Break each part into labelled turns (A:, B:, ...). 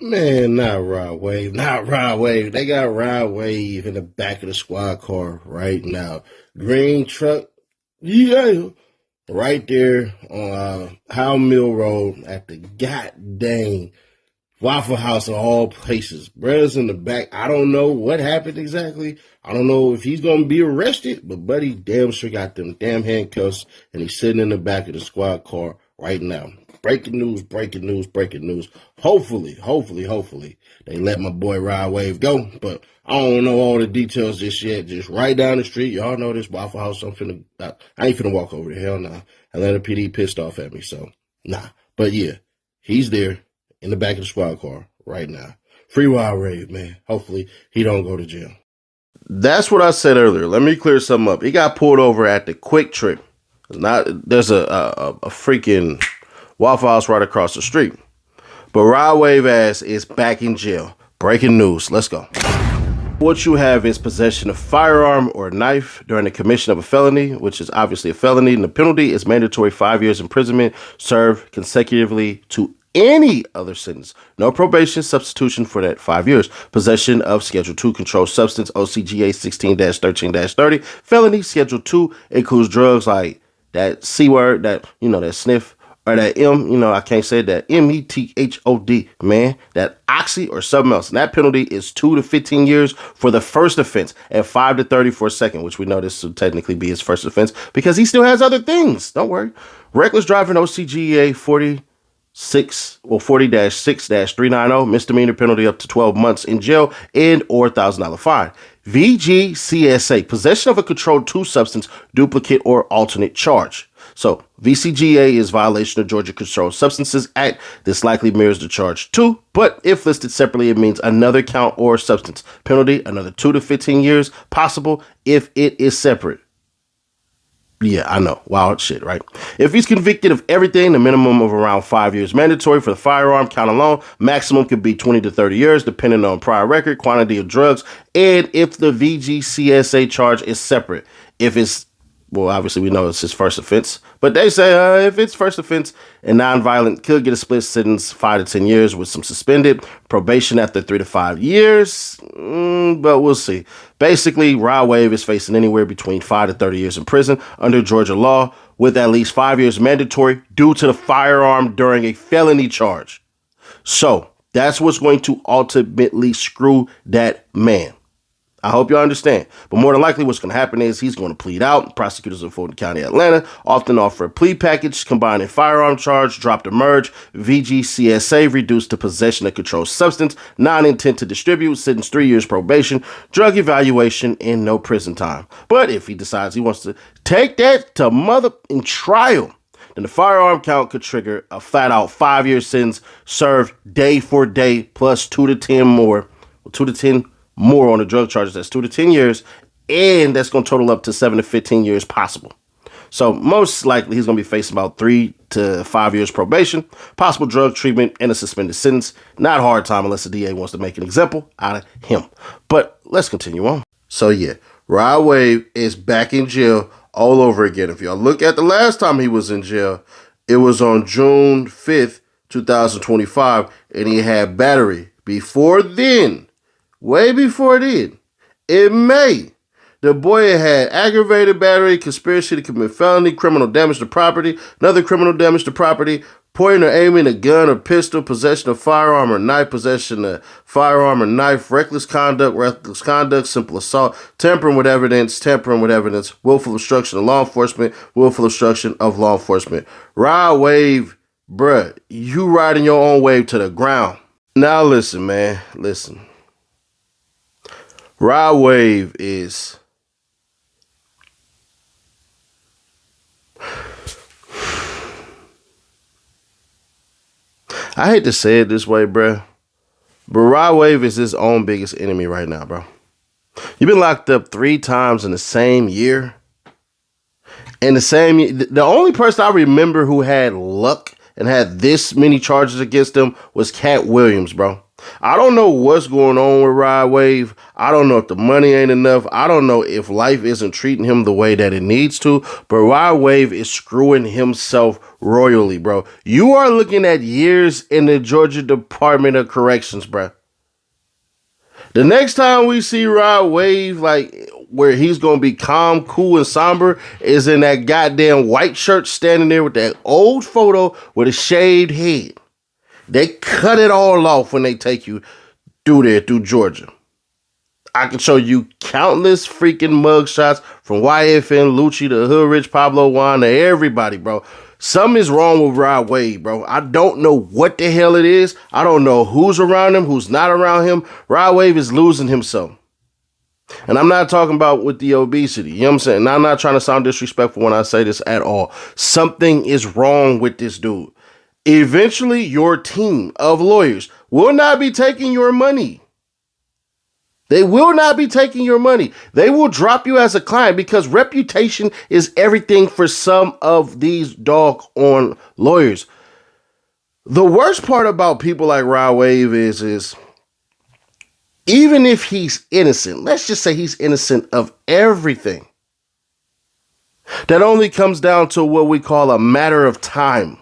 A: Man, not Rod Wave, not Rod Wave. They got Rod Wave in the back of the squad car right now. Green truck, yeah, right there on Howell Mill Road at the goddamn Waffle House of all places. Brothers in the back. I don't know what happened exactly. I don't know if he's going to be arrested, but Buddy damn sure got them damn handcuffs, and he's sitting in the back of the squad car right now. Breaking news, breaking news, breaking news. Hopefully, they let my boy Rod Wave go, but I don't know all the details just yet. Just right down the street. Y'all know this Waffle House. I ain't finna walk over there. Hell nah. Atlanta PD pissed off at me, so nah. But yeah, he's there in the back of the squad car right now. Free Rod Wave, man. Hopefully he don't go to jail. That's what I said earlier. Let me clear something up. He got pulled over at the Quick Trip. There's a freaking Waffle House right across the street. But Rod Wave ass is back in jail. Breaking news. Let's go. What you have is possession of firearm or knife during the commission of a felony, which is obviously a felony, and the penalty is mandatory 5 years imprisonment served consecutively to any other sentence. No probation substitution for that 5 years. Possession of Schedule 2 controlled substance, OCGA 16-13-30. Felony Schedule 2 includes drugs like that C word, that, that sniff, or that I can't say that, METHOD, man, that oxy or something else. And that penalty is 2 to 15 years for the first offense and 5 to 30 for a second, which we know this will technically be his first offense because he still has other things. Don't worry. Reckless driving, OCGA 40-6-390, misdemeanor, penalty up to 12 months in jail and or $1,000 fine. VGCSA, possession of a controlled 2 substance, duplicate or alternate charge. So VCGA is violation of Georgia Controlled Substances Act. This likely mirrors the charge 2, but if listed separately, it means another count or substance. Penalty, another 2 to 15 years, possible if it is separate. Yeah, I know. Wild shit, right? If he's convicted of everything, the minimum of around 5 years mandatory for the firearm count alone. Maximum could be 20 to 30 years, depending on prior record, quantity of drugs, and if the VGCSA charge is separate. If it's, well, obviously we know it's his first offense, but they say if it's first offense and nonviolent, could get a split sentence, 5 to 10 years with some suspended probation after 3 to 5 years. But we'll see. Basically, Rod Wave is facing anywhere between 5 to 30 years in prison under Georgia law, with at least 5 years mandatory due to the firearm during a felony charge. So that's what's going to ultimately screw that man. I hope you understand. But more than likely, what's going to happen is he's going to plead out. Prosecutors in Fulton County, Atlanta, often offer a plea package combining firearm charge, drop to merge, VGCSA, reduced to possession of controlled substance, non-intent to distribute, sentence 3 years probation, drug evaluation, and no prison time. But if he decides he wants to take that to mother in trial, then the firearm count could trigger a flat-out 5-year sentence served day for day plus 2 to 10 more, 2 to 10 more on the drug charges. That's 2 to 10 years, and that's going to total up to 7 to 15 years possible. So most likely he's going to be facing about 3 to 5 years probation, possible drug treatment, and a suspended sentence. Not hard time unless the DA wants to make an example out of him. But let's continue on. So yeah, Rod Wave is back in jail all over again. If y'all look at the last time he was in jail, it was on June 5th, 2025, and he had battery. Before then, way before then, in May, the boy had aggravated battery, conspiracy to commit felony, criminal damage to property, another criminal damage to property, pointing or aiming a gun or pistol, possession of firearm or knife, possession of firearm or knife, reckless conduct, simple assault, tampering with evidence, willful obstruction of law enforcement, willful obstruction of law enforcement. Rod Wave, bruh, you riding your own wave to the ground. Now listen, man, listen. Rod Wave is I hate to say it this way, bro, but Rod Wave is his own biggest enemy right now, bro. You've been locked up 3 times in the same year. In the same year, the only person I remember who had luck and had this many charges against him was Cat Williams, bro. I don't know what's going on with Rod Wave. I don't know if the money ain't enough. I don't know if life isn't treating him the way that it needs to. But Rod Wave is screwing himself royally, bro. You are looking at years in the Georgia Department of Corrections, bro. The next time we see Rod Wave, like where he's going to be calm, cool, and somber, is in that goddamn white shirt standing there with that old photo with a shaved head. They cut it all off when they take you through there, through Georgia. I can show you countless freaking mugshots from YFN, Lucci, to Hood Rich, Pablo Juan, to everybody, bro. Something is wrong with Rod Wave, bro. I don't know what the hell it is. I don't know who's around him, who's not around him. Rod Wave is losing himself. And I'm not talking about with the obesity. You know what I'm saying? And I'm not trying to sound disrespectful when I say this at all. Something is wrong with this dude. Eventually, your team of lawyers will not be taking your money. They will not be taking your money. They will drop you as a client because reputation is everything for some of these doggone lawyers. The worst part about people like Rod Wave is even if he's innocent, let's just say he's innocent of everything, that only comes down to what we call a matter of time.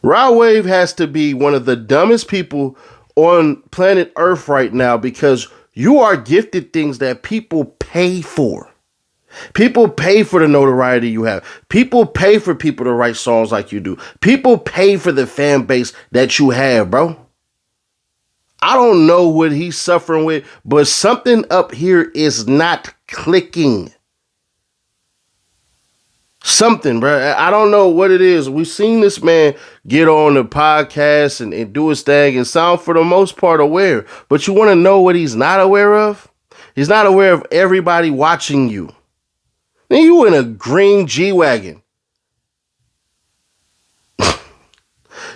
A: Rod Wave has to be one of the dumbest people on planet Earth right now because you are gifted things that people pay for. People pay for the notoriety you have. People pay for people to write songs like you do. People pay for the fan base that you have, bro. I don't know what he's suffering with, but something up here is not clicking. Something, bro. I don't know what it is. We've seen this man get on the podcast and do his thing and sound for the most part aware. But you want to know what he's not aware of? He's not aware of everybody watching you. Then you in a green G-Wagon.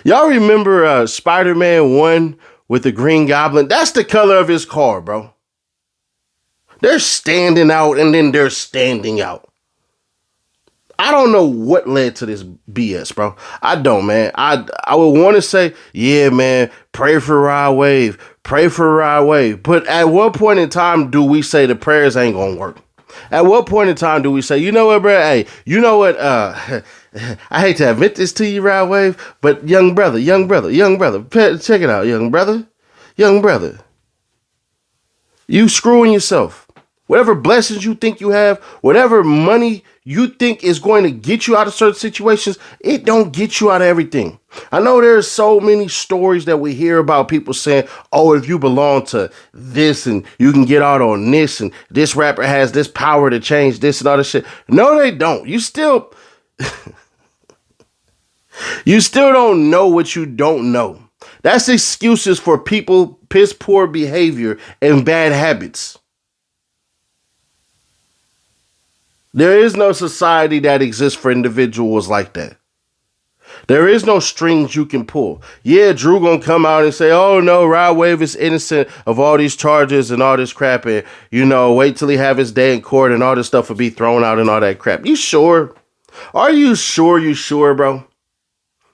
A: Y'all remember Spider-Man 1 with the Green Goblin? That's the color of his car, bro. They're standing out and then they're standing out. I don't know what led to this BS, bro. I don't, man. I would want to say, yeah, man, pray for Rod Wave. Pray for Rod Wave. But at what point in time do we say the prayers ain't going to work? At what point in time do we say, you know what, bro? Hey, you know what? I hate to admit this to you, Rod Wave, but young brother, check it out, young brother. You screwing yourself. Whatever blessings you think you have, whatever money you think is going to get you out of certain situations, it don't get you out of everything. I know there's so many stories that we hear about people saying, oh, if you belong to this and you can get out on this and this rapper has this power to change this and all this shit. No, they don't. You still don't know what you don't know. That's excuses for people, piss poor behavior and bad habits. There is no society that exists for individuals like that. There is no strings you can pull. Yeah, Drew gonna come out and say, oh no, Rod Wave is innocent of all these charges and all this crap, and wait till he have his day in court and all this stuff will be thrown out and all that crap. You sure? Are you sure, bro?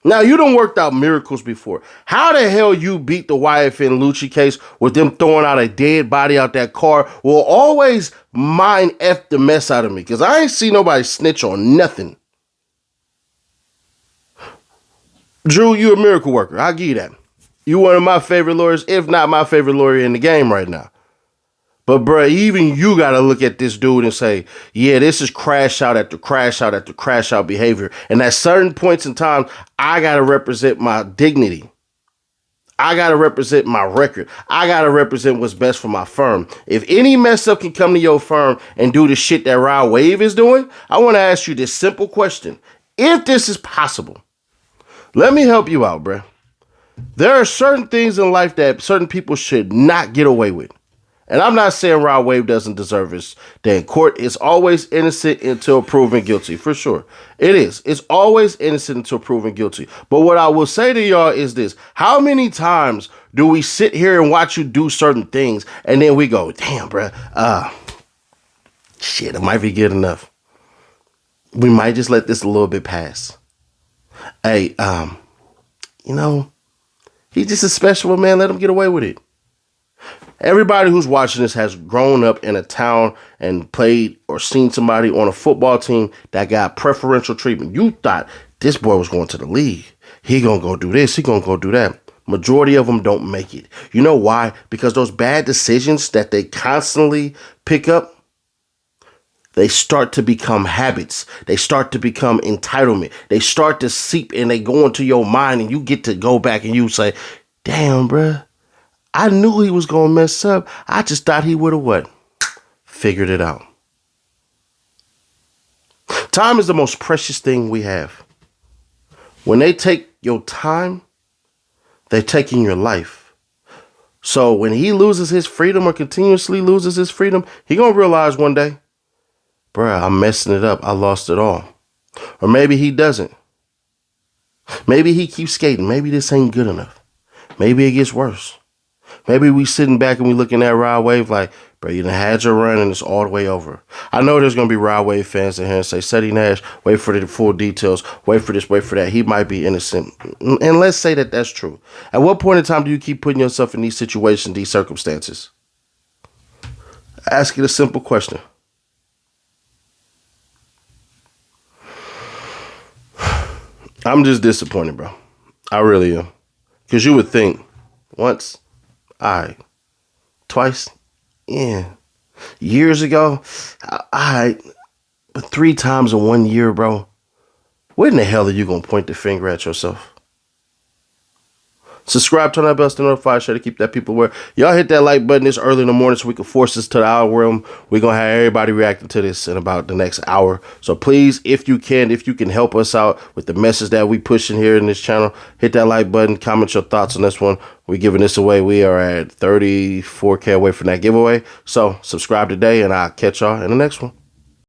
A: Now, you done worked out miracles before. How the hell you beat the YFN Lucci case with them throwing out a dead body out that car will always mind F the mess out of me, because I ain't see nobody snitch on nothing. Drew, you a miracle worker. I'll give you that. You one of my favorite lawyers, if not my favorite lawyer in the game right now. But, bro, even you got to look at this dude and say, yeah, this is crash out after crash out after crash out behavior. And at certain points in time, I got to represent my dignity. I got to represent my record. I got to represent what's best for my firm. If any mess up can come to your firm and do the shit that Rod Wave is doing, I want to ask you this simple question. If this is possible, let me help you out, bro. There are certain things in life that certain people should not get away with. And I'm not saying Rod Wave doesn't deserve his day in court. It's always innocent until proven guilty, for sure. It is. It's always innocent until proven guilty. But what I will say to y'all is this. How many times do we sit here and watch you do certain things and then we go, damn, bro, shit, it might be good enough. We might just let this a little bit pass. Hey, you know, he's just a special man. Let him get away with it. Everybody who's watching this has grown up in a town and played or seen somebody on a football team that got preferential treatment. You thought this boy was going to the league. He gonna go do this. He gonna go do that. Majority of them don't make it. You know why? Because those bad decisions that they constantly pick up, they start to become habits. They start to become entitlement. They start to seep and they go into your mind, and you get to go back and you say, damn, bruh, I knew he was going to mess up. I just thought he would have what? Figured it out. Time is the most precious thing we have. When they take your time, they're taking your life. So when he loses his freedom or continuously loses his freedom, he going to realize one day, bruh, I'm messing it up. I lost it all. Or maybe he doesn't. Maybe he keeps skating. Maybe this ain't good enough. Maybe it gets worse. Maybe we sitting back and we looking at Rod Wave like, bro, you done had your run and it's all the way over. I know there's going to be Rod Wave fans in here and say, Ceddy Nash, wait for the full details. Wait for this, wait for that. He might be innocent. And let's say that that's true. At what point in time do you keep putting yourself in these situations, these circumstances? Ask you a simple question. I'm just disappointed, bro. I really am. Because you would think once, all right, twice, yeah. Years ago, all right, but 3 times in 1 year, bro. When the hell are you going to point the finger at yourself? Subscribe, turn that bell to notify, share to keep that people aware. Y'all hit that like button this early in the morning so we can force this to the algorithm. We're going to have everybody reacting to this in about the next hour. So please, if you can help us out with the message that we pushing here in this channel, hit that like button, comment your thoughts on this one. We're giving this away. We are at 34K away from that giveaway. So subscribe today and I'll catch y'all in the next one.